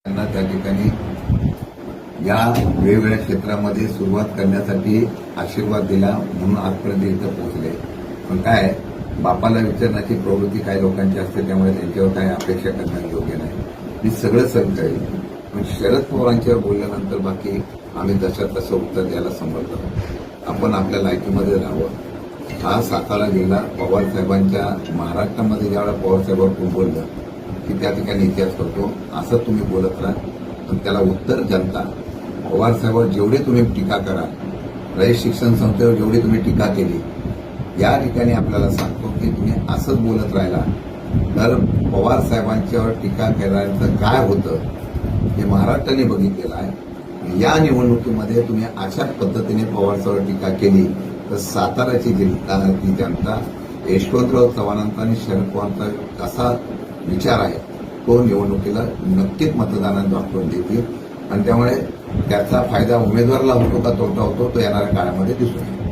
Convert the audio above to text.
त्यांना त्या ठिकाणी या वेगवेगळ्या क्षेत्रामध्ये सुरुवात करण्यासाठी आशीर्वाद दिला म्हणून आजपर्यंत इथं पोहोचले. पण काय बापाला विचारण्याची प्रवृत्ती काही लोकांची असते, त्यामुळे त्यांच्यावर काही अपेक्षा करणं योग्य नाही. मी सगळं सहन करेल, पण शरद पवारांच्यावर बोलल्यानंतर बाकी आम्ही जशा तसं उत्तर द्यायला समर्थ आहोत. आपण आपल्या लायकीमध्ये राहावं. हा सातारा जिल्हा पवारसाहेबांच्या महाराष्ट्रामध्ये ज्यावेळेला पवारसाहेबांवर कोण बोललं की त्या ठिकाणी इतिहास करतो, असं तुम्ही बोलत राहा. पण त्याला उत्तर जनता पवारसाहेबांवर जेवढे तुम्ही टीका करा, रयत शिक्षण संस्थेवर जेवढी तुम्ही टीका केली, या ठिकाणी आपल्याला सांगतो की तुम्ही असंच बोलत राहिला तर पवारसाहेबांच्यावर टीका करायचं काय होतं हे महाराष्ट्राने बघितलेलं आहे. या निवडणुकीमध्ये तुम्ही अशा पद्धतीने पवारसाहेबांवर टीका केली तर साताराची जनता यशवंतराव चव्हाणांचा आणि शरद पवारांचा असा विचार आहे तो निवडणुकीला नक्कीच मतदानात दाखवून देतील आणि त्यामुळे त्याचा फायदा उमेदवाराला होतो का तोटा होतो तो येणाऱ्या काळामध्ये दिसून येईल.